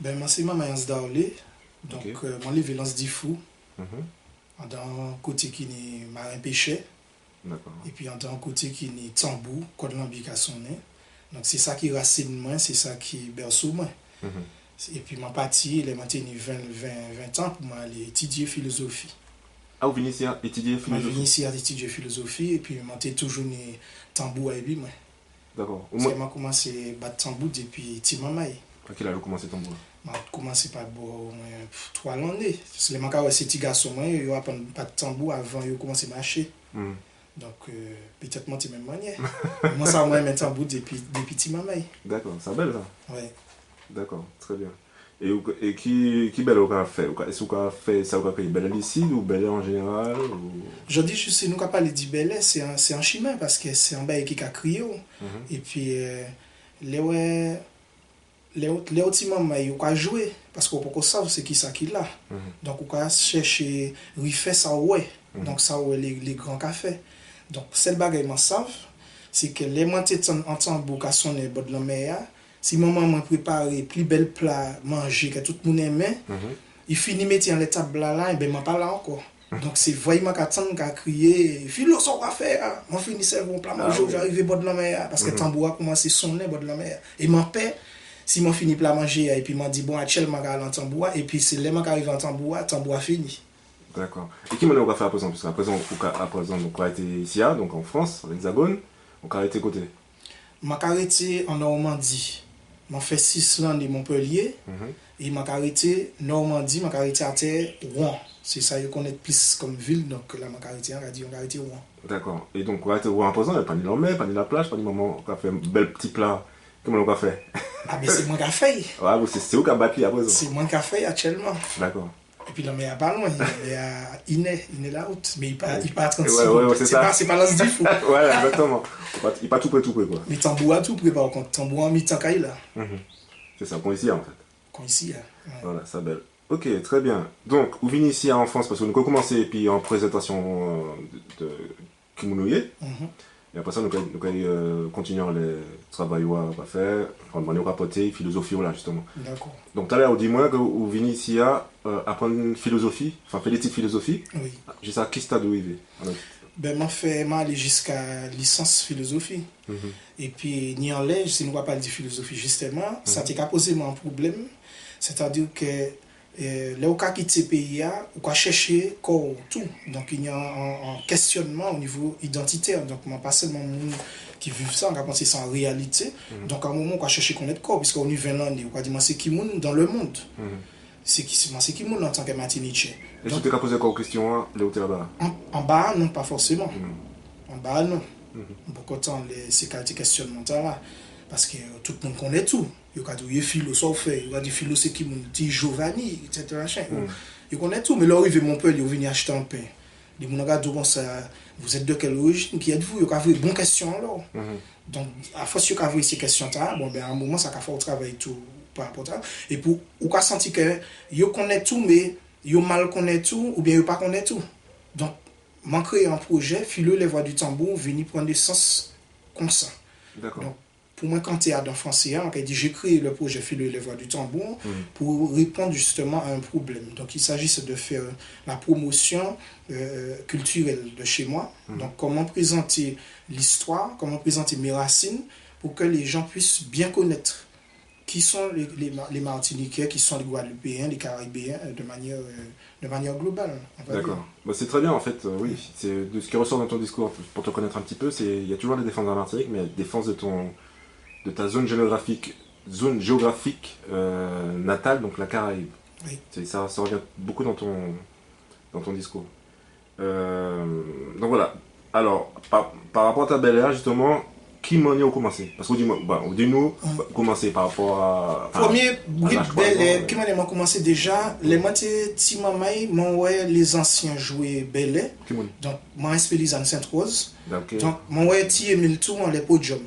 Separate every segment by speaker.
Speaker 1: Ben, moi, c'est maman Daolé. Donc,
Speaker 2: Ok.
Speaker 1: moi, les violences d'Ifou.
Speaker 2: Mhm.
Speaker 1: Dans côté qui est marin pêché.
Speaker 2: D'accord.
Speaker 1: Et puis, dans côté qui est tambou, code lambic à son nez. Donc, c'est ça qui racine moi, c'est ça qui berce moi.
Speaker 2: Mhm.
Speaker 1: Et puis, ma partie, elle m'a tenu 20 ans pour aller étudier philosophie.
Speaker 2: Ah, vous venez ici à étudier
Speaker 1: Je suis venu
Speaker 2: philosophie?
Speaker 1: ici à étudier philosophie et puis je suis toujours né tambour à lui.
Speaker 2: D'accord. Au
Speaker 1: Parce que
Speaker 2: moins,
Speaker 1: j'ai commencé à battre tambour depuis petit maman.
Speaker 2: à quel âge vous commencez ton boulot?
Speaker 1: J'ai commencé par 3 années. C'est les manques ces petits garçons, ils apprennent pas de tambour avant de commencer à marcher.
Speaker 2: Mhm.
Speaker 1: Donc peut-être moi, c'est même manière. Moi, ça m'a mis tambour depuis petit maman.
Speaker 2: D'accord, c'est belle ça.
Speaker 1: Ouais.
Speaker 2: D'accord, très bien. Et qui belle vous avez fait? Est-ce que vous avez fait ça, vous avez fait belle ici ou belle en général ou...
Speaker 1: Je dis, je sais, nous, quand on parle de Belé, c'est un chemin parce que c'est un bail qui a crié.
Speaker 2: Mhm.
Speaker 1: Et puis, les petits mamans, ils ont joué parce qu'on peut savoir c'est qui ça qui l'a.
Speaker 2: Mhm.
Speaker 1: Donc, on peut chercher, refaire ça, ouais.
Speaker 2: Mhm.
Speaker 1: Donc, ça, ouais, les grands cafés. Donc, c'est le bagage, ils savent, c'est que les montées en tambour, quand on est bord de la mer, si maman m'a préparé plus bel plat manger que tout le monde aimait,
Speaker 2: Mhm.
Speaker 1: il finit mettre en l'étape là, et ben, m'a pas là encore. Donc, c'est vraiment qu'attendre qu'à crier, philosophe à faire, moi finissais mon plat manger, j'arrivais bord de la mer, parce que le tambour a commencé à sonner bord de la mer. Et mon père, si moi fini plat manger, et puis m'a dit, bon, actuellement, je vais aller en tambour, et puis c'est là que j'arrive en tambour a fini.
Speaker 2: D'accord. Et qui m'en a fait à présent? Parce qu'à présent, donc, on a été ici, donc en France, à l'Hexagone, on a été côté.
Speaker 1: Je suis arrêté en Normandie. Je fait 6 ans de Montpellier.
Speaker 2: Mhm.
Speaker 1: Et je suis arrêté en Normandie, je suis arrêté à terre, Rouen. C'est ça que je connais plus comme ville, donc là, je suis arrêté à Rouen.
Speaker 2: D'accord. Et donc, on a été en présent, il n'y a pas ni la mer, pas ni la plage, pas ni maman, on a fait un bel petit plat. Comment on a fait?
Speaker 1: Ah, mais c'est moi qui ai fait.
Speaker 2: Ouais, c'est où qui a bâti à présent?
Speaker 1: C'est moi qui ai fait actuellement.
Speaker 2: D'accord.
Speaker 1: Et puis, là, mais il n'y a pas loin, il y a Iné la route. Mais il n'est pas à 36
Speaker 2: Ouais, c'est ça.
Speaker 1: C'est pas l'as du fou.
Speaker 2: Ouais, exactement. Il n'est pas tout près, quoi.
Speaker 1: Mais tambour à tout près, par contre. Tambour en mi-temps qu'il là.
Speaker 2: Mhm. C'est ça, qu'on ici en fait.
Speaker 1: Comme ici, là. Ouais.
Speaker 2: Voilà, ça belle. Ok, très bien. Donc, vous venez ici en France parce que nous avons commencé puis en présentation de Kimounouye.
Speaker 1: Mhm.
Speaker 2: Et après ça, nous allons continuer le travail qu'on va faire, on va nous rapporter philosophie là justement.
Speaker 1: D'accord.
Speaker 2: Donc, tout à l'heure, dis-moi que vous venez ici à apprendre une philosophie, enfin, faire des petites philosophies.
Speaker 1: Oui.
Speaker 2: Jusqu'à qui stade vous vivez?
Speaker 1: Ben, moi, allé jusqu'à licence philosophie.
Speaker 2: Mhm.
Speaker 1: Et puis, ni en l'air, si nous ne parlons pas de philosophie, justement, ça t'a posé un problème. C'est-à-dire que là où on a quitté ce pays, on a cherché corps tout. Donc, il y a un questionnement au niveau identitaire. Donc, pas seulement les gens qui vivent ça, on a pensé ça en réalité. Donc, à un moment, on a cherché connaître corps, puisqu'on est 20 ans, on a dit, c'est qui monde dans le monde?
Speaker 2: Mhm.
Speaker 1: C'est qui monde en tant que Martiniquais?
Speaker 2: Et si tu as posé encore une question, là où tu es là-bas?
Speaker 1: En bas, non, pas forcément.
Speaker 2: Mhm.
Speaker 1: En bas, non.
Speaker 2: Mhm.
Speaker 1: Beaucoup de temps, ces questionnements là. Parce que tout le monde connaît tout. Il y a des philosophes, il y a des philosophes qui m'ont dit Giovanni, etc. Ils connaissent tout. Mais là, ils viennent à Montpellier, ils viennent acheter un pain. Les gens regardent ça. Vous êtes de quelle origine? Qui êtes-vous? Il y a des bonnes questions alors. Donc, à force de avoir ces questions-là, bon, ben, à un moment, ça va faire travail tout par rapport à ça. Et pour vous avez senti que vous connaissez tout, mais vous mal connaissez tout, ou bien vous ne connaissez pas tout. Donc, j'ai créé un projet, Philo les voix du tambour, venir prendre des sens comme ça.
Speaker 2: D'accord.
Speaker 1: Donc, pour moi, quand tu es dans français, j'ai créé le projet Philo les voix du tambour pour répondre justement à un problème. Donc, il s'agissait de faire la promotion culturelle de chez moi. Donc, comment présenter l'histoire, comment présenter mes racines pour que les gens puissent bien connaître qui sont les Martiniquais, qui sont les Guadeloupéens, les Caribéens, de manière globale.
Speaker 2: D'accord. Bah, c'est très bien en fait, oui. C'est de ce qui ressort dans ton discours, pour te connaître un petit peu, il y a toujours la défense de la Martinique, mais il y a la défense de ta zone géographique natale, donc la Caraïbe.
Speaker 1: Oui.
Speaker 2: Ça revient beaucoup dans ton discours. Donc voilà. Alors, par rapport à ta belle-ère, justement, qui m'en est au commencé? Parce que dis-nous, commencer par rapport à...
Speaker 1: Premier, qui m'en a commencé déjà, les moitiés de Mamai, les anciens jouaient Belé. Donc, moi, inspiré les Sainte-Rose.
Speaker 2: Okay.
Speaker 1: Donc, moi, j'ai mis le tour dans les podiums.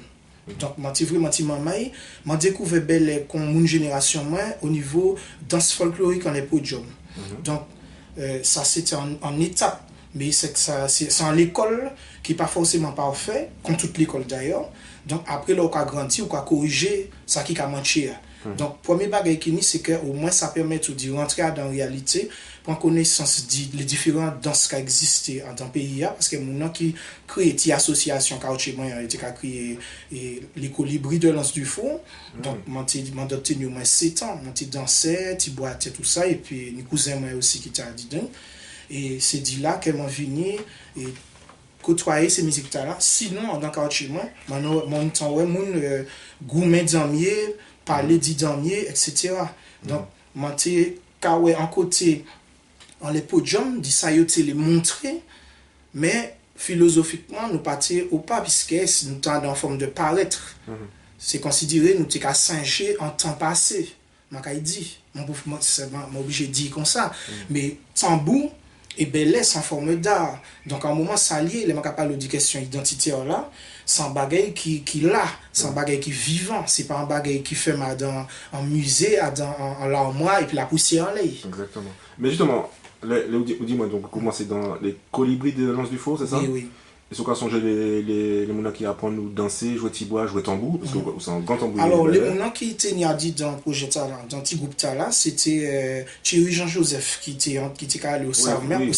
Speaker 1: Donc, je vraiment Mamai, j'ai découvert Belé comme une génération au niveau danse folklorique dans les podiums. Donc, ça, c'était en étape. Mais c'est en l'école qui n'est pas forcément parfait, comme toute l'école d'ailleurs. Donc après, là, on a grandi, on a corrigé ça qui a manqué. Donc, premier bagage qui c'est que au moins ça permet de rentrer dans la réalité, prendre connaissance des différentes danses qui existent dans le pays, parce que mon qui crée une association qui a créé les colibris de lance du fond. Donc, j'ai obtenu au moins 7 ans, j'ai dansé, j'ai boité, tout ça, et puis mes cousins moi aussi qui étaient dedans. Et c'est dit là qu'elles m'ont venu et côtoyer ces musiques-là. Sinon, dans le quartier, moi, mon temps, mon gourmet d'amier, parler d'idamier, etc. Donc, moi, en côté, en les podiums, dit ça, yo les montrer, mais philosophiquement, nous partons au pas, puisque nous sommes en forme de paraître. C'est considéré, nous sommes singer en temps passé. Je dis, je obligé de dire comme ça. Mais tambour et bellesse en forme d'art. Donc, à un moment, ça lié, les parler de question identitaire là, c'est un bagage qui là, c'est un bagage qui est vivant. C'est pas un bagage qui fait dans un musée, en l'armoire et puis la poussière en l'air.
Speaker 2: Exactement. Mais justement, dis-moi, donc, comment c'est dans les colibris de Lance du Faux, c'est ça?
Speaker 1: Oui, oui.
Speaker 2: Et sur quoi songer les mouna qui apprennent nous danser, jouer tibois, jouer tambour, parce que c'est un grand tambour.
Speaker 1: Alors, les mouna qui étaient dit dans le projet dans le petit groupe là, c'était Thierry Jean-Joseph qui était allé au CERMAC.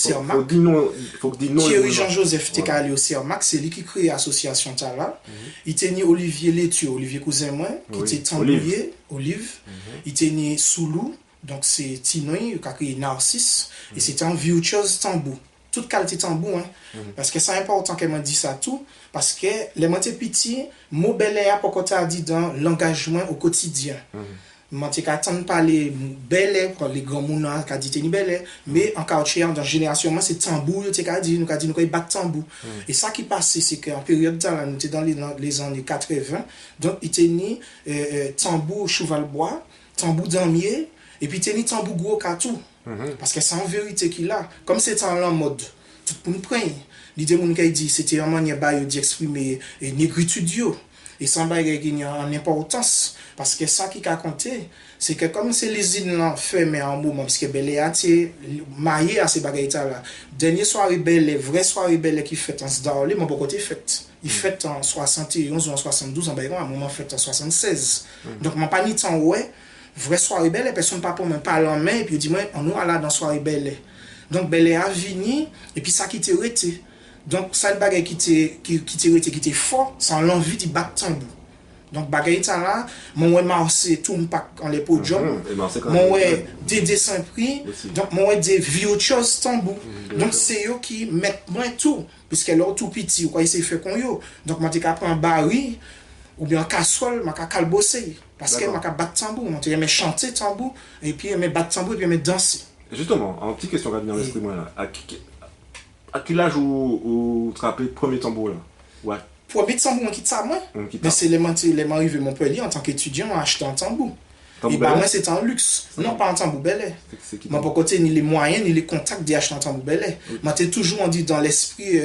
Speaker 2: Faut que dis non.
Speaker 1: Thierry Jean-Joseph était allé au CERMAC, c'est lui qui crée l'association là. Il était né Olivier Léthieu, Olivier cousin moi, qui était tambourier, Olive. Il était né Soulou, donc c'est Tinoy qui a créé Narcisse, et c'était un virtuose tambour. Toute qualité tambour, parce que c'est important qu'elle m'a dit ça tout, parce que les montées petits, mot bel air pour côté a dit dans l'engagement au quotidien. Monté qu'attendre parler bel air quand les grands mouna qu'a dit ni bel air, mais en quartier dans génération moi c'est tambour tu qu'a dit nous battre tambour. Et ça qui passait c'est qu'en période là nous étions dans les années 80, donc il était ni tambour cheval bois, tambour damier et puis il était ni tambour gros catou. Parce que c'est en vérité qu'il a. Comme c'est en mode, tout le monde prend. L'idée qui dit c'était une manière d'exprimer négritude. Et sans bailler qui a en importance. Parce que ça qui a compté, c'est que comme c'est les îles fait, mais en moment, parce que Beléa est marié à ces bagailles là. Dernière soirée belle, vraie soirée belle qui fait en Sdaolé, mon côté fait. Il fait en 71 ou en 72, en Baïron, à un moment fait en 76. Donc, mon pas ni temps, ouais. Vraie soirée belle, personne pas pour me parler en main, et puis dit moi on nous là dans soirée belle. Donc belle a vini et puis ça qui était arrêté. Donc ça le bagage qui était fort, sans l'envie de battre tambour. Donc bagage là, mon Marseille tout me pas en les podiums. Mon Dédé Saint-Prix, donc mon des virtuoses tambour. Donc c'est eux qui mettent moins tout puisque leur tout petit quoi il s'est fait con yo. Donc moi t'ai prendre un baril ou bien casserole, m'a calbosser. Parce que m'a battre tambour, m'a aimé chanter tambour, et puis aimé battre tambour, et puis aimé danser.
Speaker 2: Justement, en petite question qui vient dans l'esprit, moi là, à quel âge vous te rappelez le premier tambour là? Ouais.
Speaker 1: Premier tambour, qui ça moi? Mais c'est les arrivés à Montpellier en tant qu'étudiant, à acheter un tambour. Et bah moi c'était un luxe, non pas un tambour belé. Moi pour côté ni les moyens ni les contacts d'acheter un tambour belé. Moi t'es toujours dit dans l'esprit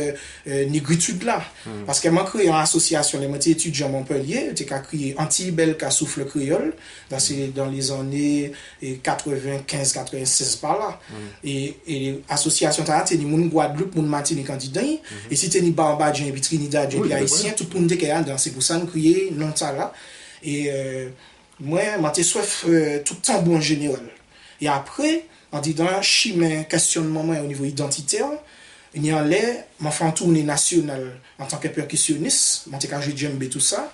Speaker 1: négritude là. Parce que moi créé en association les moitiés étudiants à Montpellier, t'es qu'à créer anti-bel qu'à souffle créole dans les années 95-96 par là. Et association t'as t'es ni moun Guadeloupe, moun Martinique candidat et si t'es ni Barbadien et Trinidad et haïtien tout le monde est là c'est pour ça nous créer non ça là et moi, j'ai soif tout le tambour en général. Et après, en disant, chimé questionnement au niveau identitaire, il y a l'air, je fais un tournée nationale en tant que percussionniste, je j'ai joué djembé tout ça.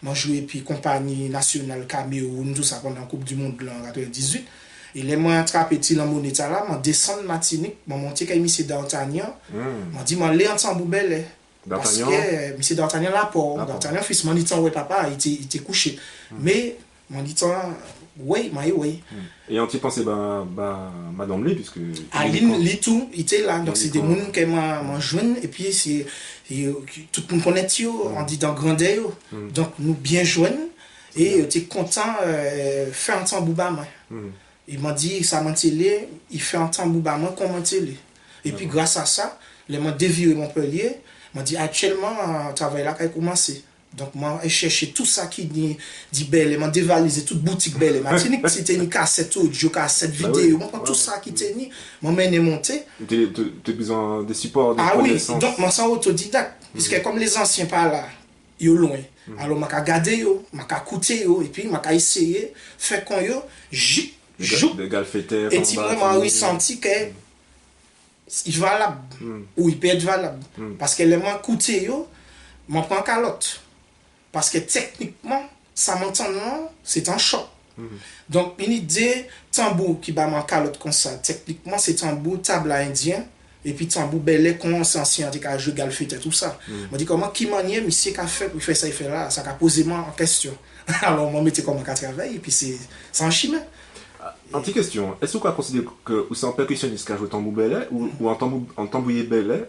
Speaker 1: Je joué puis compagnie nationale Cameroun, tout ça pendant la Coupe du Monde en 98. Et les moi attrapé dans mon état là, je descends de Martinique, je monte avec M. D'Artagnan, je dis, je l'ai en tambour bel. Parce que M. D'Artagnan là, D'Artagnan, fils, mon dit, ouais, papa, il était couché. Mais, mon dit oui.
Speaker 2: Et on t'y pensait Madame Lee, puisque.
Speaker 1: Aline Lee tout, il était là. Donc c'est des gens qui m'ont joint. Et puis c'est tout le monde connaît, on dit dans grandeur. Donc nous bien joignent. Et tu es content de faire un tambour bama. Il m'a dit, ça m'a télé, il fait un tambour bama comme un télé. Et puis grâce à ça, les m'a déviré Montpellier. M'a dit actuellement, le travail là qui a commencé. Donc, moi, j'ai cherché tout ça qui dit belle, j'ai dévalisé toute boutique belle. Martinique, c'était une cassette audio, cassette vidéo, tout ça qui était ni, moi, j'ai monté.
Speaker 2: Tu as besoin de support, de
Speaker 1: connaissances. Oui, donc, moi, c'est autodidacte. Puisque comme les anciens par là, yo loin. Alors, m'a regarder yo, m'a écouter yo, et puis m'a essayer faire qu'on yo, jou,
Speaker 2: de galféter.
Speaker 1: et tu vraiment ressenti que il valable, ou il peut être valable. Parce que les m'a écouté yo, m'a prend calotte. Parce que techniquement, ça m'entend non, c'est un choc. Donc, une idée, tambour qui va manquer l'autre comme ça. Techniquement, c'est tambour tabla indien. Et puis tambour belé, qu'on s'en ancien, qui a joué galfete, tout ça. Je dis comment, qui manière, monsieur qui a fait, il fait ça, il fait là, ça a posé moi en question. Alors, moi, je comment qu'à travailler, et puis c'est en chimie.
Speaker 2: Petite question, est-ce que vous considérez que c'est un percussionniste qui a joué tambour belé ou un tambourier belé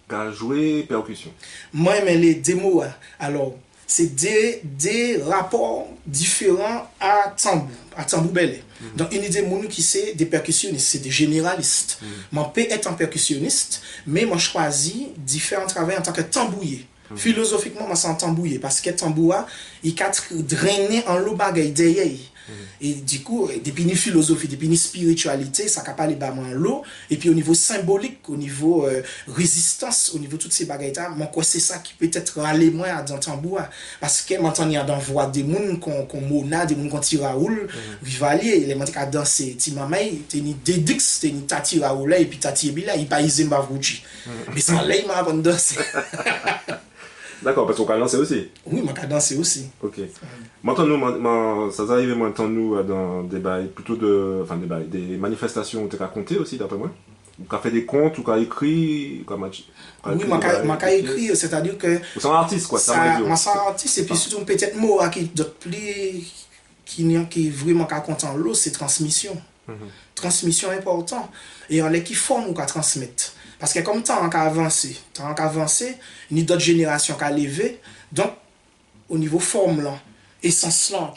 Speaker 2: qui a joué percussion?
Speaker 1: Moi, j'aime les démos. Alors, c'est des rapports différents à tambour belé. Donc, une idée, mon qui c'est des percussionnistes, c'est des généralistes. Moi, je peux être un percussionniste, mais moi, je choisis différents travaux en tant que tambourier. Philosophiquement, moi, c'est un tambouiller parce que tambour, il a drainé en l'eau bagaille derrière. Et du coup, depuis une philosophie, depuis une spiritualité, ça n'a pas les bas en l'eau. Et puis au niveau symbolique, au niveau résistance, au niveau de toutes ces bagailles-là, moi, c'est ça qui peut-être aller moins dans le tambour. Parce que maintenant, il y a dans voix des gens qu'on mona, des gens qu'on tire à oul, rivalier, les gens qui ont dansé, Timamay, t'es ni Dédix, t'es ni Tati Raoula, et puis Tati Ebila, il pas Izemba Vrouchi. Mais ça l'aime avant de danser.
Speaker 2: D'accord, parce qu'on a lancé aussi.
Speaker 1: Oui, moi, j'ai dansé aussi.
Speaker 2: Ok. Maintenant, nous, ça arrive maintenant, nous, dans des bails, plutôt de. Enfin, des bails, des manifestations où tu as compté aussi, d'après moi. Ou tu as fait des contes, ou tu as écrit.
Speaker 1: Oui, moi, j'ai écrit, c'est-à-dire que.
Speaker 2: C'est un artiste, quoi,
Speaker 1: ça. Moi, c'est un artiste, et puis surtout, peut-être, moi, qui d'autres plus. Qui vraiment content l'eau, c'est transmission. Transmission important. Et on est qui forme ou qu'à transmettre. Parce que comme tant qu'à avancer, ni d'autres générations qu'à lever, donc au niveau forme là, essence là,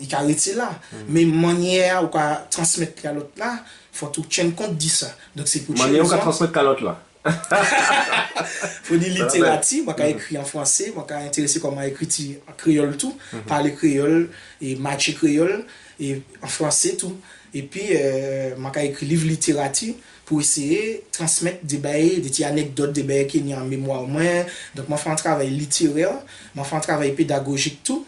Speaker 1: il a arrêté là. Mais manière ou qu'à transmettre à l'autre là, faut tout tenir compte de ça. Donc c'est pour
Speaker 2: manière ou qu'à transmettre à l'autre là.
Speaker 1: Faut dire littérature, moi qui écrit en français, moi qui intéressé comment écrit en créole tout, parler créole et matcher créole et en français tout. Et puis moi qui écrit livre littérature pour essayer de transmettre des bails, des petites anecdotes, des bails qui sont en mémoire au moins. Donc moi je fais un travail littéraire, moi je fais un travail pédagogique tout.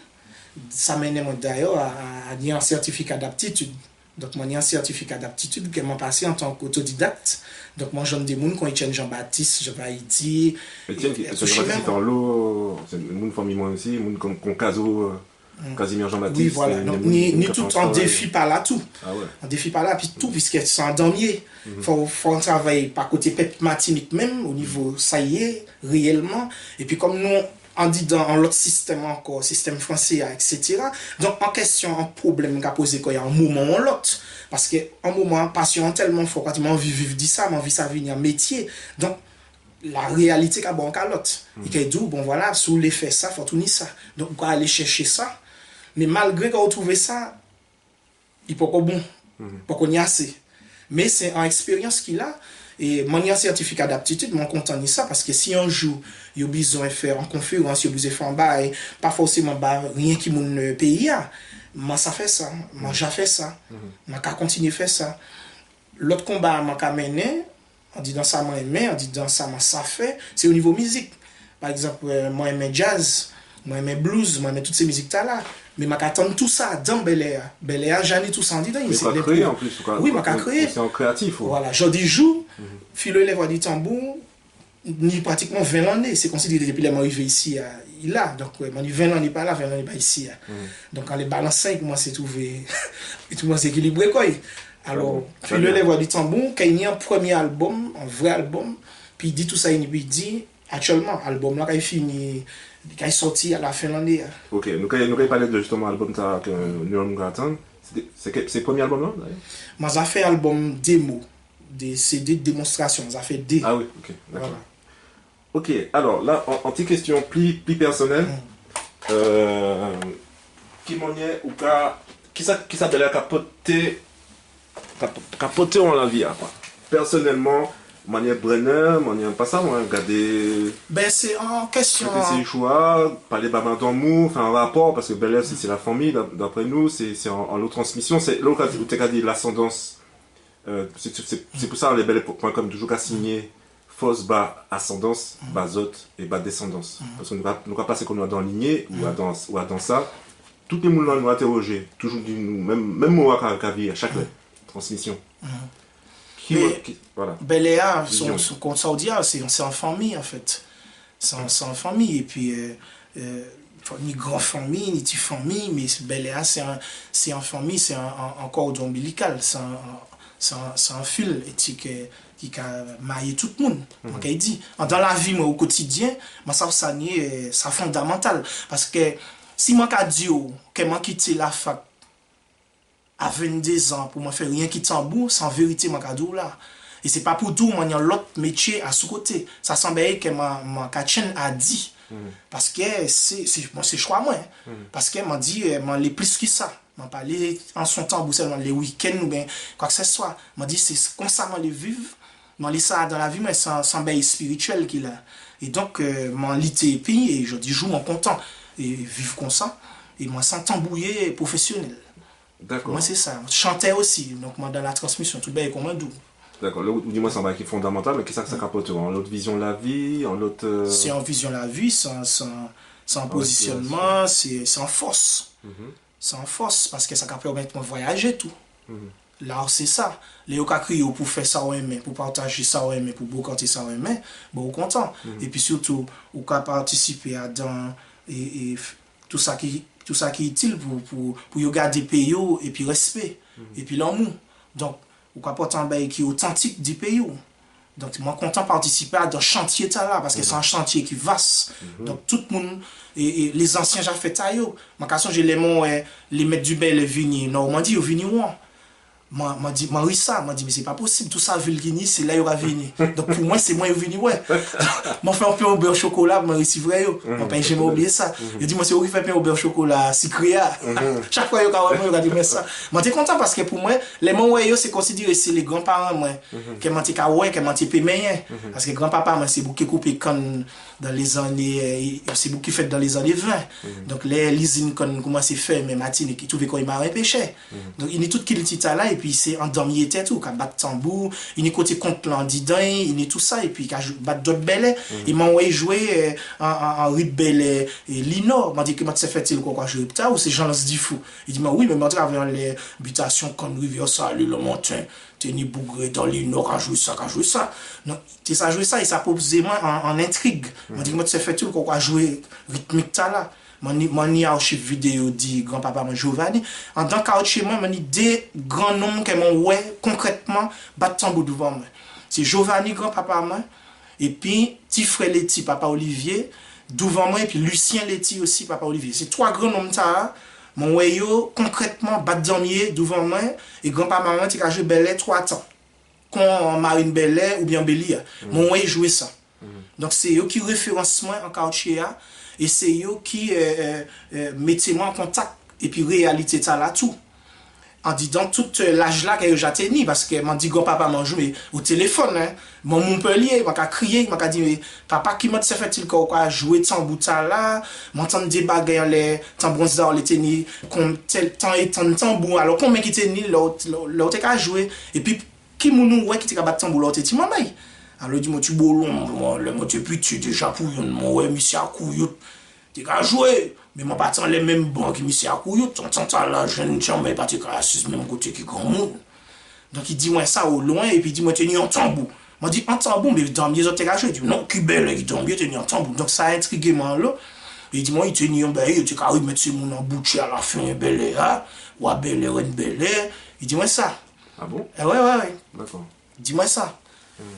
Speaker 1: Ça mène d'ailleurs à un certificat d'aptitude. Donc, moi, j'ai un certificat d'aptitude que je passé en tant qu'autodidacte. Donc, moi, j'aime des gens qui ont Etienne Jean-Baptiste, Jean-Haïti.
Speaker 2: Etienne, Jean-Baptiste dans l'eau, c'est un monde famille moi aussi, un monde comme Casimir Jean-Baptiste.
Speaker 1: Oui, voilà. Donc, ni tout en défi par là, tout.
Speaker 2: Ah ouais.
Speaker 1: En défi par là, puis tout, puisque c'est un damier. Il faut travailler par côté mathématique même, au niveau, ça y est, réellement. Et puis, comme nous, on dit dans l'autre système encore, système français, etc. Donc, en question, un problème qu'a posé quand il y a un moment ou l'autre. Parce qu'un moment, passion tellement fort, quand tu m'as envie de vivre ça, m'as envie ça venir un métier. Donc, la réalité qu'a bon qu'à l'autre. Et qu'il dit, bon voilà, sous l'effet ça, il faut tout nier ça. Donc, on va aller chercher ça. Mais malgré qu'on trouve ça, il peut pas bon. Pas qu'on y a assez. Mais c'est une expérience qu'il a. Et mon certificat d'aptitude, mon content de ça, parce que si un jour, il y a besoin de faire en conférence, il y a besoin de faire un bail, pas forcément rien qui mon pays a, moi ça fait ça, moi j'ai fait ça, moi j'ai continué à faire ça. L'autre combat, moi j'ai mené, on dit dans ça, moi aimé, on dit dans ça, moi ça fait, c'est au niveau musique. Par exemple, moi aimé jazz, moi aimé blues, moi aimé toutes ces musiques-là. Mais je attends tout ça dans Bel Air. Bel Air, j'en ai tout ça en dit.
Speaker 2: Mais tu as créé en plus.
Speaker 1: Oui, je créé.
Speaker 2: C'est en créatif.
Speaker 1: Voilà, je dis jour, Philo élève du tambour, ni pratiquement 20 années. C'est considéré depuis que je suis arrivé ici, il a. Donc, je dis 20 ans, il n'est pas là, 20 ans, il n'est pas ici. Donc, quand les balances 5, moi, c'est trouvé. Tout le monde s'est équilibré, quoi. Alors, Philo élève du tambour, quand il y a un premier album, un vrai album, puis il dit tout ça, il dit, actuellement, l'album là, quand il finit. Quand il est sorti à la fin de l'année.
Speaker 2: Ok, nous avons parlé de justement l'album que nous allons attendre. C'est le premier album là d'ailleurs?
Speaker 1: Moi, j'ai fait un album démo, des CD de démonstration. J'ai fait des.
Speaker 2: Ah oui, ok, d'accord. Voilà. Ok, alors là, en petite question plus personnelle, qui m'en est ou qui s'appelle la capoter en la vie, quoi. Personnellement, manière Brenner, manière pas ça, moi, regarder.
Speaker 1: Ben, c'est en question.
Speaker 2: C'est choix, parler pas dans mou, faire un rapport, parce que Bel c'est la famille, d'après nous, c'est en l'eau transmission, c'est l'autre où tu as dit l'ascendance. C'est pour ça, les belles.com, toujours qu'à signer force bas ascendance, bas zot et bas descendance. Parce que nous pas passer comme nous dans lignée ou dans ça. Toutes les moules nous interroger, toujours nous, même moi qui à chaque transmission.
Speaker 1: Voilà. Beléa, son compte saoudien, c'est en famille en fait. C'est en famille. Et puis, ni grande famille, ni petite famille, mais Beléa, c'est en famille, c'est un cordon ombilical. C'est un fil qui a maillé tout le monde. Donc, il dit, dans la vie, moi, au quotidien, c'est fondamental. Parce que si moi, je dis que moi, quitte la fac à 22 ans pour moi faire rien qui tambour, sans vérité, moi, je là. Et c'est pas pour tout, moi, il y a l'autre métier à sous-côté. Ça semble que ma Kachin a dit. Parce que c'est choix moi. Parce qu'elle m'a dit, les plus que ça. M'a parlé en son temps, seulement les week-ends ou bien quoi que ce soit. M'a dit, c'est comme ça que je vivre. M'a dit ça dans la vie, mais c'est un bail spirituel qu'il a. Et donc, m'a lit et puis, et je dis, je suis content. Et vivre comme ça. Et moi, sans tambouiller professionnel.
Speaker 2: D'accord.
Speaker 1: Moi, c'est ça. Je chantais aussi. Donc, moi, dans la transmission, tout bien comme un doux.
Speaker 2: D'accord. Dis-moi, c'est un bail qui est fondamental, mais qu'est-ce que ça capote en l'autre vision de la vie, en l'autre.
Speaker 1: C'est en vision de la vie, c'est en positionnement, c'est en force. C'est en force, parce que ça permet de voyager tout. Là, c'est ça. Les Okakri, pour faire ça, pour partager ça, pour bocanter ça, bon, content. Et puis surtout, on peut participer à dans et tout ça qui est utile pour garder pays et puis respect et puis l'amour. Donc, on peut apporter un bail qui est authentique du pays. Donc, moi, content de participer à un chantier là, parce que c'est un chantier qui est vaste. Donc, tout le monde, et les anciens, j'ai fait ça. Moi, quand j'ai les maîtres du bel venus, Normandie, ils viennent où? Moi, dit, mais c'est pas possible, tout ça, Vulgini, c'est là où il va venir. Donc, pour moi, c'est moi qui venu, ouais. Moi, je fais un peu au beurre chocolat, moi, c'est vrai, moi, pas jamais oublié ça. Je dis, moi, c'est où il fait un peu au beurre chocolat, c'est créa. Chaque fois, il y a dit, ça. Moi, t'es content parce que pour moi, les mots, ouais, c'est considéré, c'est les grands-parents, moi, que moi, t'es ouais, que moi, t'es payé. Parce que grand-papa, moi, c'est beaucoup qui coupé quand dans les années, c'est beaucoup qui fait dans les années 20. Donc, les usines, quand on commence à faire, mais Martine, qui trouvait qu'on m'a repêché. Donc, il est tout qui le là, et puis c'est endormi et tout, qui bat tambour, il est côté contre l'andidin, il est tout ça, et puis qui bat d'autres belles. Il m'a envoyé jouer en rue de belle et Lino. M'a dit que moi, tu sais, fait-il quoi, jouer ou c'est Jean-Lance Difou. Il dit, mais oui, mais moi, avec les butations comme Rivière Salé, le montin, t'es ni bougre dans Lino, qui joué ça. Donc, tu sais, jouer ça, et ça pose en intrigue. M'a dit que moi, tu sais, fait-il quoi, jouer rythmique là. Mani archive vidéo dit grand-papa Giovanni. En tant qu'archive, moi, mani des grands noms que mon ouais concrètement battent tambour devant moi. C'est Giovanni, grand-papa moi, et puis petit frère Letty, papa Olivier, devant moi, et puis Lucien Letty aussi, papa Olivier. C'est trois grands noms ça. Mon ouais yo concrètement battent damier devant moi, et grand-papa moi, tu as joué Belay 3 ans. Quand Marine Belay ou bien Bélia. Mon ouais joué ça. Donc c'est eux qui référence moi en quartier. Et c'est eux qui mettent moi en contact et puis réalité ça là tout en disant tout l'âge là que j'ai tenu parce que m'a dit grand-papa m'a joué au téléphone hein mon Montpellier m'a crié m'a dit mais papa qui m'a fait-il quoi jouer tambour là m'entendre des bagages les tambours d'or les tenir comme tel temps et tant tambour alors combien qui tenir l'autre qu'a jouer et puis qui mounou ouais qui t'a battre tambour l'autre ti maman. Alors dis-moi tu bolon le moitié petit déjà pour mon ouais monsieur Akouyout tu as joué mais moi pas les mêmes bons que monsieur Akouyout t'entends là jeune chambre pas tu as même côté qui grand monde donc il dit moi ça au loin et puis dit moi tenir un tambour moi dit un tambour mais dans mes autres joué dit non qui belle il tombe tenir un tambour donc ça a intrigué moi là il dit moi il tenir ben il tu as mettre ce mon en bouche à la fin belle là ou belle une belle il dit moi ça
Speaker 2: ah bon
Speaker 1: ouais
Speaker 2: d'accord
Speaker 1: dis-moi ça.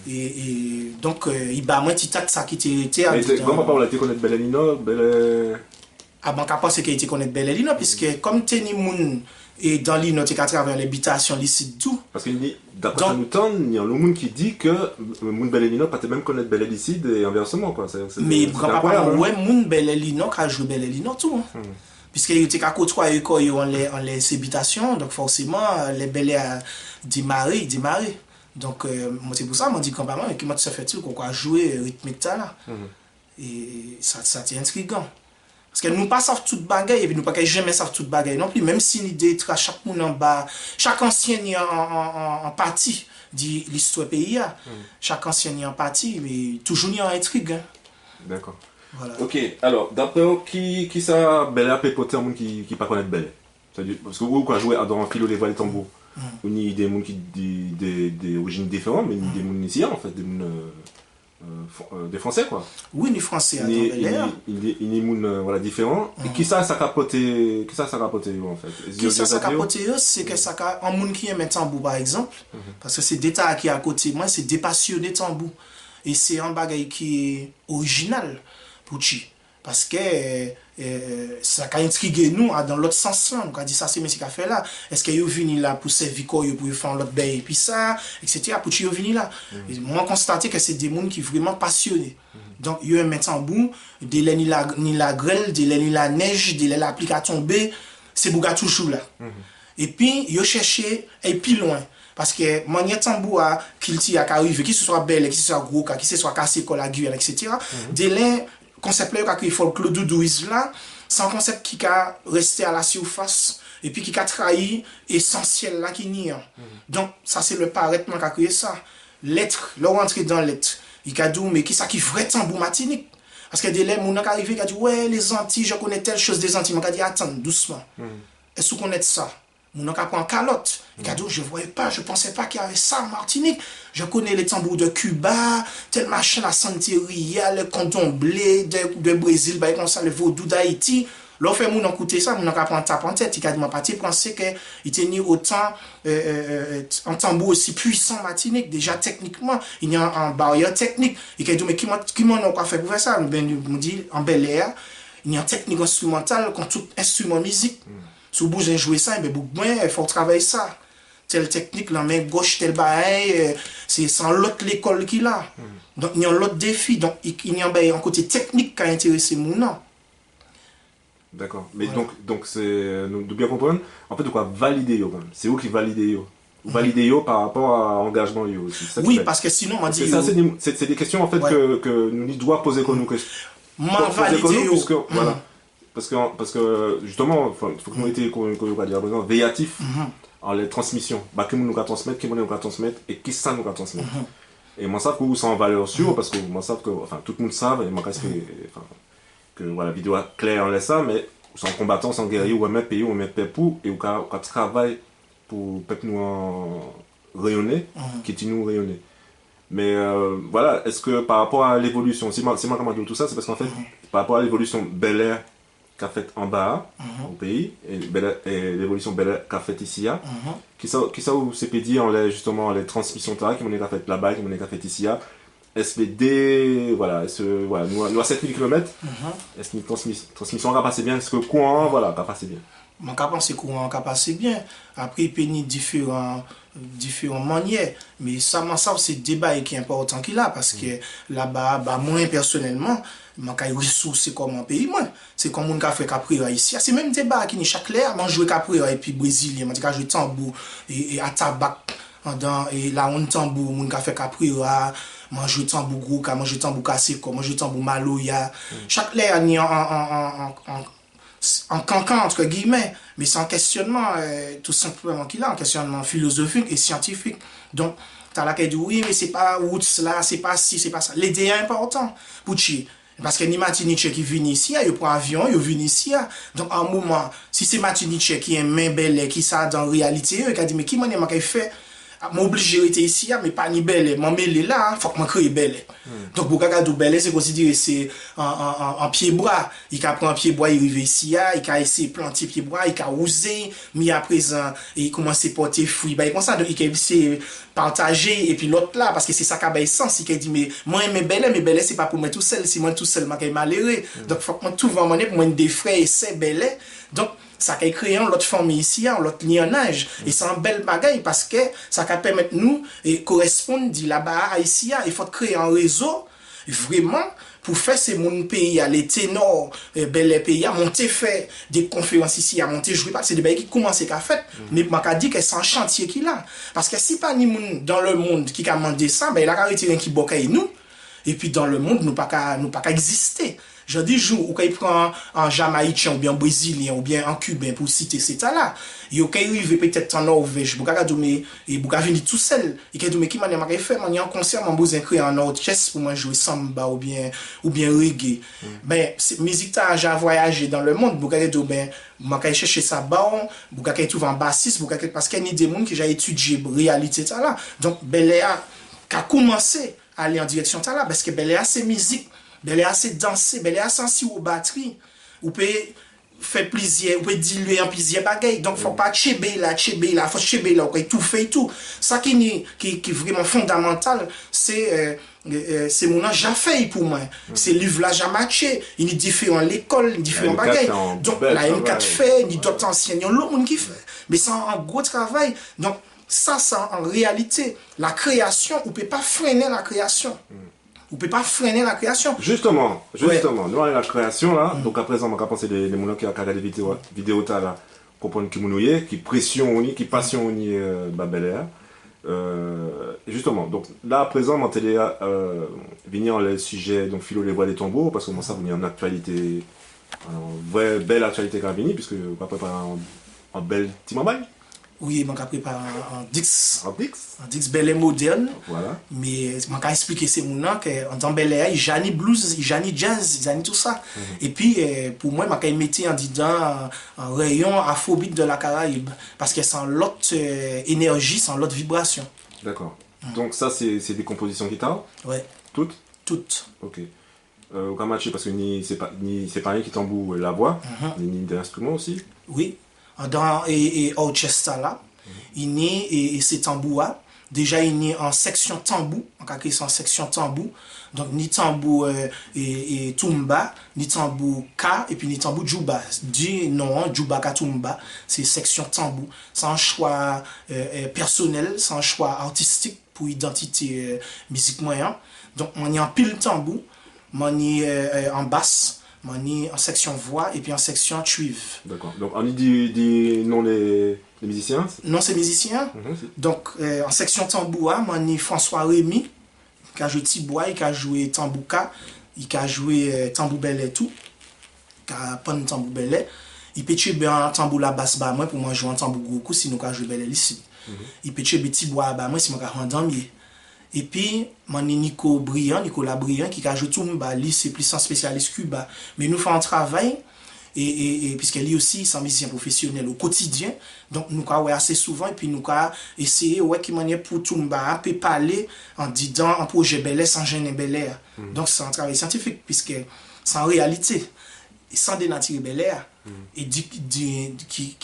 Speaker 1: Et donc, il bat moins petit ça qui était.
Speaker 2: Grand-papa, on a été connaître Belelino,
Speaker 1: Ah, bon, capable, c'est qu'il était connaître Belelino, puisque comme Teni Moun et dans l'île, tu as travers l'habitation, ici, tout.
Speaker 2: Parce que d'après ça nous tente, il y a un monde qui dit que Moun Belelino peut même connaître Belélicide et inversement, quoi.
Speaker 1: Mais grand-papa, ouais, Moun Belelino, qui a joué Belelino, tout. Puisqu'il était à côtoyer en les habitations, donc forcément, les belles démarré. Donc, moi, c'est pour ça, moi, dit grand-papa, mais comment tu sais fait-il qu'on va jouer rythmique là. Et ça c'est intriguant. Parce que nous pas savons toute bagaille et puis nous pas jamais savons toute bagaille non plus. Même si l'idée est chaque monde en bas, chaque ancien est en partie dit l'histoire pays a. Chaque ancien est en partie, mais toujours il y a intrigue. Hein.
Speaker 2: D'accord.
Speaker 1: Voilà.
Speaker 2: Ok, alors, d'après vous, qui ça, Bel Air peut porter un monde qui pas connaît Bel Air? C'est-à-dire, parce que vous, quand vous jouez dans un philo, les voix, les tambours, vous avez des gens qui des origines différentes, mais des gens ici, en fait, des Français, quoi.
Speaker 1: Oui, les Français à
Speaker 2: Il
Speaker 1: Bel Air.
Speaker 2: y a des gens voilà, différents. Et qui ça capote, en fait?
Speaker 1: Qui ça capote, c'est que ça un monde qui aime un tambour, par exemple, parce que c'est d'état qui est à côté, moi, c'est des passionnés tambour. Et c'est un bagage qui est original pour Chi. Parce que ça a intrigué nous dans l'autre sens là. On a dit ça, c'est ce qu'il a fait là. Est-ce qu'il est venu là pour servir quoi, pour faire l'autre bain et puis ça, etc. Pour Chi, il est venu là. Et moi, constaté que c'est des gens qui sont vraiment passionnés. Donc, il y a un tambour, de là, ni la grêle, de là, ni la neige, de là, l'applique à tomber, c'est Bouga toujours là. Et puis, il a cherché, et puis loin. Parce que mon tambour qui a arrivé, qui ce soit belle, qui ce soit gros, qui ce soit cassé, la gueule, etc. Dès le concept là, qui est folklore doudouise là, c'est un concept qui a resté à la surface et puis qui a trahi essentiel là qui n'y a. Donc, ça c'est le paraître qui a créé ça. L'être, là rentrer dans l'être, il a dit, mais qui ça qui vrai tambour matinique? Parce que dès le mon arrivé, il a dit, ouais, les Antilles, je connais telle chose des Antilles. Il a dit, attends, doucement. Est-ce que vous connaissez ça? Mon oncle a pris en calotte. Il a dit, je ne voyais pas, je ne pensais pas qu'il y avait ça en Martinique. Je connais les tambours de Cuba, tel machin, la Santeria, le candomblé de Brésil, comme ça, le vaudou d'Haïti. Là, fait mon oncle écouter ça, mon oncle a pris en tape en tête. Il a dit, mon parti pensait qu'il tenait autant un tambour aussi puissant en Martinique. Déjà, techniquement, il y a un barrière technique. Il a dit, mais qui m'en a fait pour faire ça? Il me dit, en Bel Air, il y a une technique instrumentale comme tout instrument musique. Si vous voulez jouer ça, il faut travailler ça. Telle technique, la main gauche, tel bail, c'est sans l'autre l'école qu'il a. Donc, il y a l'autre défi. Donc, il y a un côté technique qui a intéressé mon nom.
Speaker 2: D'accord. Mais voilà. donc c'est, de bien comprendre, en fait, de quoi valider yo, c'est vous qui validez yo. Vous validez yo par rapport à l'engagement yo aussi.
Speaker 1: Oui, parce que sinon, on dit.
Speaker 2: C'est des questions, en fait, que nous devons poser comme nous.
Speaker 1: Moi, valider yo.
Speaker 2: Voilà. Parce que justement, il faut que nous étions véatifs en les transmissions. Bah, qui nous transmettre, qui nous transmettre et qui ça nous transmettre. Et moi, ça que vous en valeur sûre, parce que moi, ça que, enfin, tout le monde savent, et moi, que voilà, la vidéo est claire, on laisse ça, mais sans combattant, sans guerrier, ou même pays, ou même peuple, et on travaille pour peuple nous rayonner, qui est nous rayonner. Mais voilà, est-ce que par rapport à l'évolution, si moi comment dire tout ça, c'est parce qu'en fait, par rapport à l'évolution Bel Air qu'a fait en bas au pays et l'évolution Bel Air qu'a fait ici, qui ça où CPD en les justement les transmissions qui m'ont fait là-bas, qui m'ont fait ici, SVD, voilà, voilà, nous à 7000 km, est-ce qu'une transmission va passer bien, est-ce que le courant, voilà, va passer bien?
Speaker 1: Mon cap c'est courant qui passe bien. Après, il peut y avoir différentes manières. Mais ça, c'est le débat qui est important qu'il a. Parce que là-bas, moi, personnellement, je suis ressourcé comme un pays. C'est comme on a fait Capoeira ici. C'est le même débat qui est chaque l'air. Moi, je joue Capoeira et puis Brésilien. Je joue tambour et à tabac. Et là, on tambour, on a fait Capoeira. Moi, je joue tambour gros, moi, je joue tambour cassé, moi, je joue tambour maloya. Chaque l'air, il y a en cancan entre guillemets, mais c'est un questionnement tout simplement qu'il a, un questionnement philosophique et scientifique. Donc, tu as là qui dit oui, mais c'est pas Woods là, c'est pas ci, c'est pas ça. L'idée est importante pour Chi. Parce que ni Martinique qui vient ici, il prend avion, il vient ici. Donc, en un moment, si c'est Martinique qui est main belle, qui ça dans la réalité, il a dit mais qui m'a fait m'obliger à être ici, mais pas ni belle, m'en mêler là, faut que je crée belle. Donc, pour regarder belle, c'est considéré c'est en pied-bras. Il a pris un pied-bras, il arrive ici, il a essayé de planter pied-bras, il a osé, mais à présent, il commence à porter fruits. Donc, il a essayé de partager, et puis l'autre là, parce que c'est ça qui a sens, il a dit, mais moi, mes belles, c'est pas pour moi tout seul, c'est moi tout seul, je suis malheureux. Donc, faut que moi tout va moi des frères et c'est belle. Donc, ça a créé l'autre famille ici, l'autre lionnage. Et c'est un bel bagaille parce que ça va permettre nous de correspondre là-bas à ici. Il faut créer un réseau vraiment pour faire ces mon pays, les ténors, bel pays, à monter faire des conférences ici, à monter jouer. C'est des bagailles qui commencent à faire. Mais je dis que c'est un chantier qu'il a. Parce que si pas ni dans le monde qui a demandé ça, il a retiré qui bocaille nous. Et puis dans le monde, nous pas exister. Je dis jour, ou quand il prend en Jamaïcain, ou bien en Brésilien, ou bien en Cubain, pour citer ces là. Et quand il arrive peut-être en Norvège, vous pouvez venir tout seul. Et quand vous qui m'a fait, il y a un concert, je besoin créer en orchestre pour moi jouer samba ou bien reggae. Ben, musique t'as déjà voyagé dans le monde, vous pouvez dire, ben, je chercher ça bon, vous pouvez trouver un bassiste, parce qu'il y a des gens qui ont étudié la réalité là. Donc, Beléa a commencé à aller en direction là, parce que Beléa c'est musique. Beléa c'est danser, Beléa c'est sentir aux batteries. Vous pouvez faire plaisir, vous pouvez diluer en plaisir bagaille. Donc faut pas chébé là, faut chébé là, vous tout fait et tout. Ça qui est vraiment fondamental, c'est mon j'ai fait pour moi. Ces livres là j'ai matché, il y a différents l'école, différents bagailles. Donc là il y a 4 fait, il y a d'autres enseignants, l'autre monde qui fait. Mais c'est un gros travail. Donc ça en réalité, la création, vous pouvez pas freiner la création. Vous ne pouvez pas freiner la création.
Speaker 2: Justement, nous avons la création là, donc à présent, on va penser des gens qui ont regardé des vidéos là, comprendre qui mounouye, qui pression, qui passion, Bel-Air. Justement, donc là à présent, on va venir le sujet, donc philo les voix des tambours, parce que moi ça vous met en actualité, une vraie belle actualité qui va venir, puisque on va préparer un bel petit mobile.
Speaker 1: Oui, je vais préparer un Dix.
Speaker 2: Un Dix.
Speaker 1: Un Dix Bel Air moderne.
Speaker 2: Voilà.
Speaker 1: Mais je vais expliquer ces gens que dans Bel Air, il y a ni blues, il y a ni jazz, il y a ni tout ça. Et puis, pour moi, je vais mettre en dedans un rayon afrobeat de la Caraïbe. Parce que c'est l'autre énergie, c'est l'autre vibration.
Speaker 2: D'accord. Donc ça, c'est des compositions guitare?
Speaker 1: Ouais.
Speaker 2: Toutes?
Speaker 1: Toutes.
Speaker 2: Ok. Au Kamachi, parce que c'est pas rien qui tambour la voix, ni des instruments aussi?
Speaker 1: Oui. Dans orchestre là, il y a ces tambours. Déjà, il y a en section tambour, en quelque sorte en section tambour. Donc, ni tambour et tumba, ni tambour ka, et puis ni tambour djouba. Dit non, djouba ka tumba, c'est section tambour. C'est un choix personnel, c'est un choix artistique pour identité musique moyen. Donc, on y a en pile tambour, on y en basse. En section voix et puis en section cuivre.
Speaker 2: D'accord. Donc on y dit non les musiciens?
Speaker 1: Non, c'est musiciens. Donc en section tambour, on y François Rémy, qui a joué Tibois, qui a joué tambouka, qui a joué tambour belé et tout, qui a pas de tambour belé. Il peut tuer bien tambour la basse bas moi pour moi jouer en tambour gros si nous ka jouer belé ici. Il peut tuer Tibois bas moi si moi ka rendre mieux. Et puis, mon Nicolas Briand, qui a joué tout le monde, c'est plus un spécialiste Cuba. Mais nous faisons un travail, et puisqu'elle est aussi un musicien professionnel au quotidien, donc nous avons assez souvent, et puis nous avons essayé, qui manière pour tout le monde, peut parler en disant un projet Bel Air sans gêner Bel Air. Donc c'est un travail scientifique, puisque c'est en réalité, sans dénaturer Bel Air. Et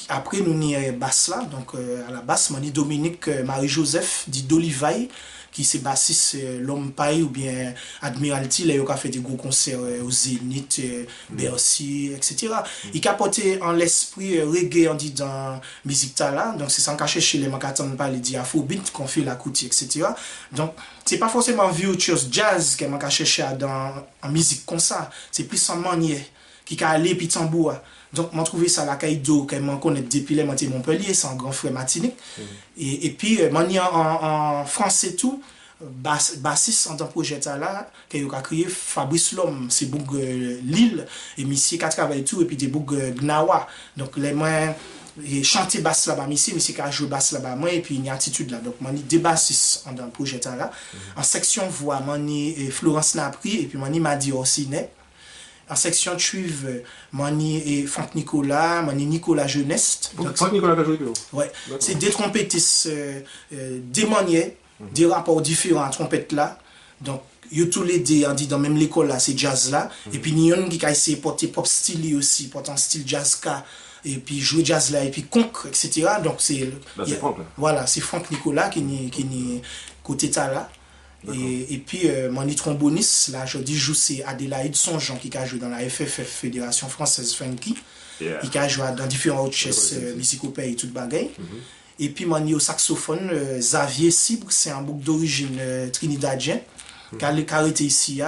Speaker 1: après, nous avons basse là, donc à la basse, mon Dominique Marie-Joseph, dit d'Olivaille, qui c'est bassiste L'Homme Paille ou bien Admiralty, là, il a fait des gros concerts au Zénith, Bercy, etc. Il a porté en l'esprit reggae, on dit dans musique là, donc c'est sans cacher chez les Makatan, pas les Afrobeat, qu'on fait la coutie, etc. Donc, c'est pas forcément virtuose jazz qu'on a cherché en musique comme ça, c'est plus en manière qui a allé puis tambour. Donc, je trouvé ça la Caïdo, que je connais depuis les Montpellier, c'est un grand frère Martinique. Et puis, en français tout, bassiste en tant que projet là, que a créé Fabrice Lhomme, c'est Boug Lille, et monsieur qui a travaillé tout, et puis des Boug Gnawa. Donc, les mains, chanter basse là-bas, monsieur qui a joué basse là-bas, moi, et puis une attitude là. Donc, je suis des bassistes dans le projet là. En section voix, je suis Florence Napri, et puis je suis Madi Orsinet. En section cuivre, Mani et Franck Nicolas, Mani Nicolas Jeunesse.
Speaker 2: Franck Nicolas qui a joué plus haut.
Speaker 1: Ouais, c'est des trompettistes démoniés, des rapports différents à trompette là. Donc, ils tous les deux, on dit dans même l'école là, c'est jazz là. Et puis, il y a qui a essayé de porter pop style aussi, porter un style jazz ka, et puis jouer jazz là, et puis conque, etc. Donc, c'est.
Speaker 2: C'est Franck là.
Speaker 1: Voilà, c'est Franck Nicolas qui est côté là. Et puis, mon tromboniste, là, je dis, c'est Adélaïde Songeon qui a joué dans la FFF, Fédération Française Funky. Il a joué dans différents orchestres musicopées et tout bagaille. Et puis, mon au saxophone, Xavier Cibre, c'est un bouc d'origine trinidadien, qui a arrêté ici.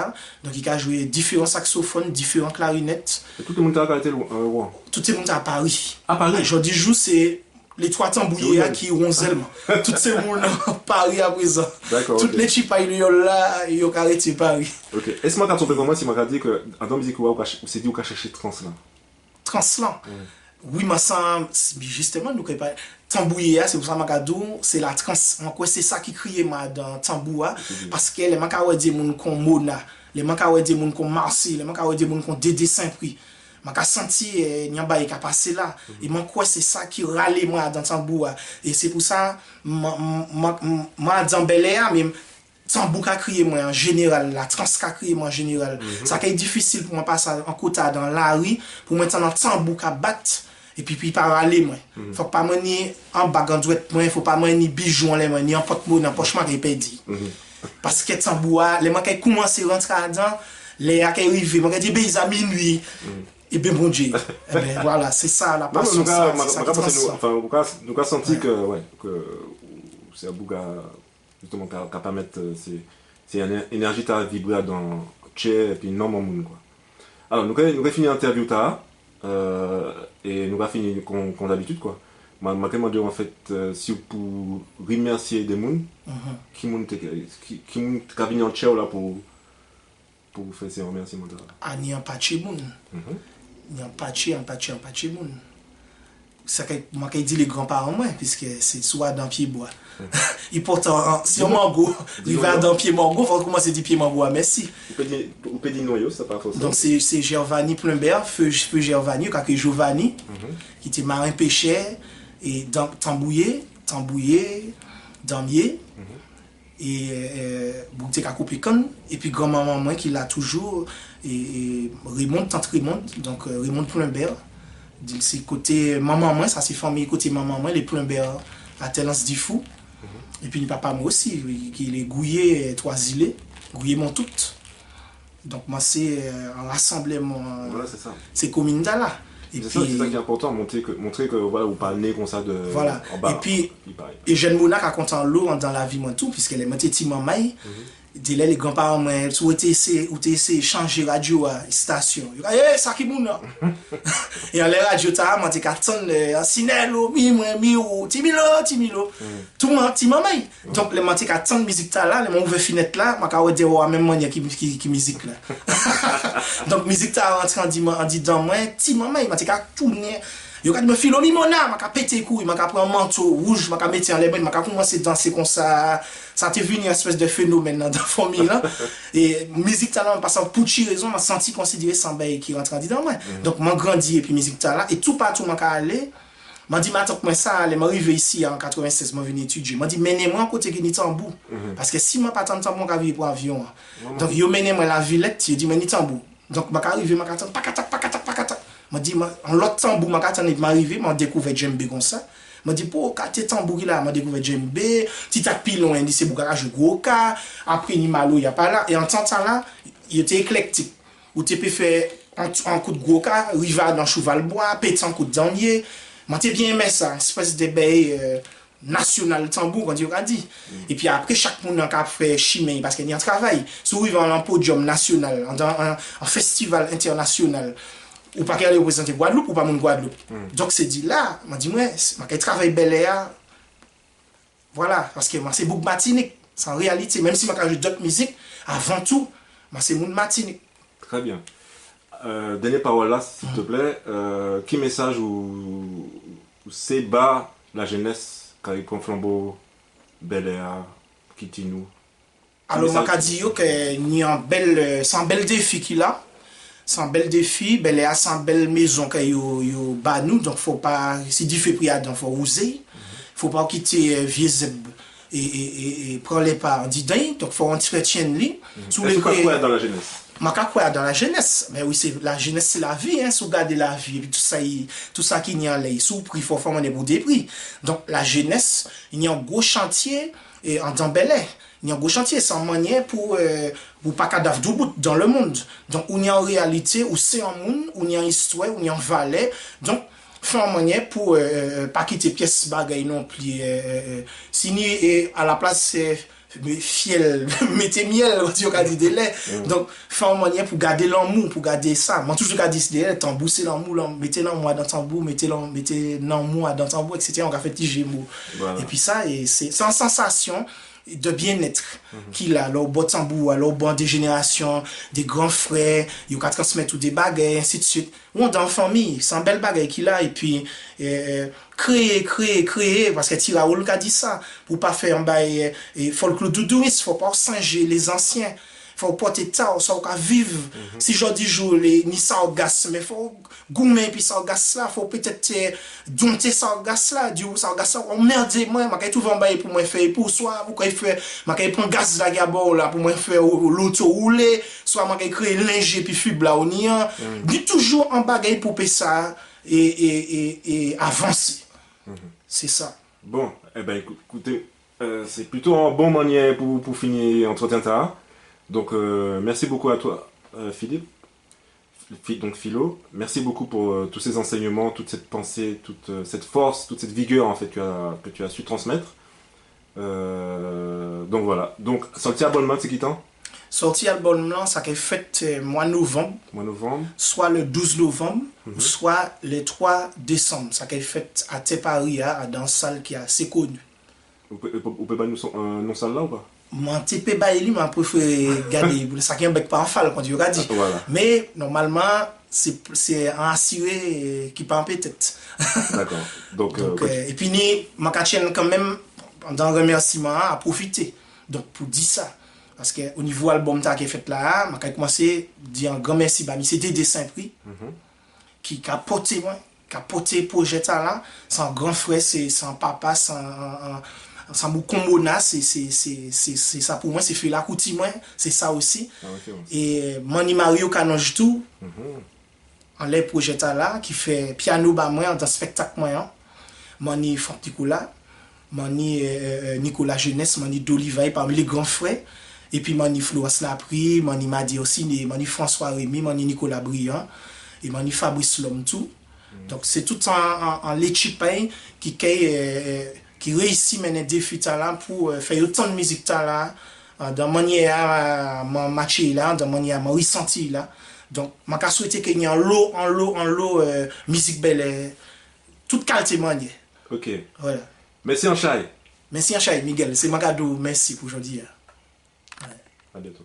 Speaker 1: Donc, il a joué différents saxophones, différents clarinettes.
Speaker 2: Et tout le monde a arrêté le roi?
Speaker 1: Tout le monde à Paris.
Speaker 2: À Paris?
Speaker 1: Je dis, c'est les trois tambouillés qui ont seulement. Tous ces monde Paris à présent.
Speaker 2: D'accord.
Speaker 1: Toutes les chipailles là, ils ont arrêté Paris.
Speaker 2: Ok. Est-ce que moi, t'as trompé comment si m'a dit que, en tant que musique, ou c'est dit ou qu'a cherché trans là?
Speaker 1: Translan. Oui, mais ça, justement, nous pas. Tambouillé, c'est pour ça que c'est la trans. C'est ça qui crie dans Tamboua. Parce que les manques des gens comme Mona, les manques des gens comme Marcy, les manques des gens comme Dédé Saint-Prix. Je senti Nyamba qui a passé là. Et c'est ça qui râle moi dans Tamboua. Et c'est pour ça, moi, dans Bel Air, même. Tambou a crié moi en général, la trans a crié moi en général. Ça qui est difficile pour moi passer en côté dans la rue, pour maintenant tambou a battre et puis parler moi. Faut pas mener en bagandouette moi, faut pas mener bijou en les mains, ni en porte-monnaie dans poche moi qui perdu. Parce que tambou a les manque commencer rentrer dedans, les a qui arrivé, moi dit ben à minuit. Et bien bon Dieu. Ben voilà, c'est ça la passion.
Speaker 2: Nous avons senti que ouais que c'est un bouga justement qu'à permettre c'est une énergie qui a vibré dans Tché et puis non mon monde quoi. Alors nous avons fini l'interview et nous avons fini comme d'habitude quoi. M'a demandé en fait si pour remercier des gens qui m'ont venu en Tché là pour faire ces remerciements là.
Speaker 1: Ah ni en patché moun. Ni en patché moun. Ça que moi qui dit les grands-parents moi puisque c'est soit dans pied bois. Il porte si on mango, il va dans pied mango, faut commencer du pied mango merci.
Speaker 2: Ou peut dire noyau, ça pas forcément.
Speaker 1: Donc c'est Giovanni Plumbert, feu Giovanni qui est Giovanni qui était marin pêcheur et tambouillé, damier et bouté à couper canne et puis grand-maman moi qui l'a toujours et Raymond tante Raymond donc Raymond Plumbert. C'est côté maman moi ça c'est famille côté maman moi les Plumbert à Telance du fou et puis papa moi aussi qui est Gouillé Trois-Îlets Gouillé Montout donc moi c'est un rassemblement
Speaker 2: voilà c'est ça
Speaker 1: c'est commune là et
Speaker 2: c'est
Speaker 1: puis
Speaker 2: ça qui est important montrer que voilà vous parlez comme ça de
Speaker 1: voilà
Speaker 2: en bas,
Speaker 1: et puis et jeune Mona qui a content l'eau dans la vie moi tout puisqu'elle est montée petit maman dès les grands-parents moi ou t'essayé changer radio à station ça qui moun et en les radio ta moi t'es qu'attendre en sinelo mi ou timilo tout monde ti maman donc les moi t'es qu'attendre musique ta là les mon ouvert fenêtre là moi ka dire même manière qui musique là donc musique ta rentre en dit dans moi ti maman moi t'es qu'à tourner yo ka me filo limona m'a ka péter couille m'a ka prendre manteau rouge m'a ka mettre en les mains m'a ka commencer danser comme ça t'est venu une espèce de phénomène dans la famille là et musique talent parce que pour chi raison m'a senti considéré sans bail qui rentre dedans moi donc m'a grandi et puis musique talent et tout partout m'a ka aller m'a dit m'attends moi ça aller m'arriver ici en 96 m'a venu étudier m'a dit menez-moi côté qui ni tambour parce que si moi pas tant tambour ka vivre pour avion donc yo menez moi la Villette il dit menez tambour donc m'a arrivé m'a attendre pakata m'a dit en l'autre tambour m'a attendre m'arriver m'a découvert djembé comme ça m'a dit pour quatre tambour là m'a découvert djembé petit tac pilon dit c'est bouka jouer gros cas après ni malo y a pas là et en temps là il était éclectique ou tu peux faire un coup de gros cas rival dans cheval bois péter un coup de damier m'a bien aimé ça espèce de bail national tambour quand on a dit et puis après chaque monde a fait chimé parce qu'il y a un travail sur un podium national un festival international ou pas qu'elle représenter Guadeloupe ou pas mon Guadeloupe donc c'est dit là m'a dit moi m'a travail Bel Air voilà parce que moi c'est beaucoup Martinique c'est en réalité même si m'a joué d'autres musiques avant tout moi c'est mon Martinique.
Speaker 2: Très bien. Dernière parole là s'il te plaît qui message ou c'est bas la jeunesse qui prend flambeau Bel Air Kitinou
Speaker 1: alors m'a dit que ni un bel sans bel défi qu'il a c'est un bel défi, Bel Air c'est une belle maison que yo ba nous donc faut pas si du fait prière donc faut oser. Faut pas quitter vieux zeb et prendre les pas en didin donc faut entretenir lui
Speaker 2: sous les quoi dans la jeunesse.
Speaker 1: Maka quoi dans la jeunesse mais oui c'est la jeunesse c'est la vie hein sous garder la vie et puis tout ça qui n'y a là sous prix faut faire des pour des prix. Donc la jeunesse, il y a un gros chantier et en dans Bel Air il y a un gros chantier sans manière pour pas cadavre bout dans le monde donc on y a en réalité où c'est un monde où il y a une histoire où il y a un valet donc faire en manière pour pas quitter pièce bagaille non plus signer et à la place mais fiel, mettez miel, on a dit de lait. Donc, faire un moyen pour garder l'amour, pour garder ça. Moi, toujours garder ce lait, tambour, c'est l'amour, mettez l'amour dans tambour, mettez l'amour dans tambour, etc. On a fait petit gémeaux. Voilà. Et puis ça, c'est une sensation de bien-être qu'il a, là, au bon tambour, là, au bon des générations, des grands frères, il y a transmettre des bagages, ainsi de suite. On dans la famille, c'est un bel bagage qu'il a, et puis, créer, parce que Tiraoul a dit ça, pour pas faire un bail, il faut le doudouisme, faut pas singer les anciens. Faut porter ça, ça va vivre. Si je dis jour, ni ça au gaz, mais faut goumer puis ça au gaz là, faut peut-être dompter ça au gaz là, du ça au gaz là, on merde moi, m'a tout vendre pour moi faire pour soit pour quoi faire, m'a prendre gaz là gabon là pour moi faire l'auto rouler, soit m'a créer linge puis fibre là on y a. Dit toujours en bagaille pour payer ça et avancer. C'est ça.
Speaker 2: Bon, eh ben écoutez, c'est plutôt un bon manière pour finir entretien ça. Donc, merci beaucoup à toi, Philippe. Donc, Philo, merci beaucoup pour tous ces enseignements, toute cette pensée, toute cette force, toute cette vigueur en fait que tu as su transmettre. Donc voilà. Donc, sorti album, c'est qui temps?
Speaker 1: Sorti album là, ça qui est fait mois novembre.
Speaker 2: Mois novembre.
Speaker 1: Soit le 12 novembre, soit le 3 décembre. Ça qui est fait à Teparia, dans une salle qui est assez connue.
Speaker 2: Vous pouvez pas nous non salle là ou pas?
Speaker 1: Mon TP Bailey m'a préféré garder ça qui est un bec pas en fall quand tu as dit.
Speaker 2: Voilà.
Speaker 1: Mais normalement c'est un assuré qui pas en peut-être.
Speaker 2: D'accord. Donc
Speaker 1: et puis ni ma chaîne quand même dans remerciement à profiter. Donc pour dire ça parce que au niveau album qui est fait là, m'a commencé dire un grand merci bah c'était des Saint-Prix qui a porté moi, qui a porté projet là, c'est un grand frère, c'est un papa, c'est un Kombona, c'est ça pour moi, c'est Fela Kuti moi, c'est ça aussi. Et Mani Mario Kanonj tout, en les projets là, qui fait piano bas moi dans spectacle moi, Mani Fanticola, Mani Nicolas Jeunesse, Mani Dolivaille parmi les grands frères, et puis Mani Florence Lapri, Mani Madi aussi, Mani François Rémy, Mani Nicolas Briand, et Mani Fabrice Lhomme tout. Donc c'est tout en l'équipe qui réussit mener des défis là pour faire autant de musique là dans manière matcher là dans manière ressenti là donc m'a souhaité qu'il y ait un lot musique belle toute qualité manière.
Speaker 2: OK.
Speaker 1: Voilà.
Speaker 2: Merci en chai.
Speaker 1: Merci en chai Miguel, c'est Magadou, merci pour aujourd'hui.
Speaker 2: À bientôt.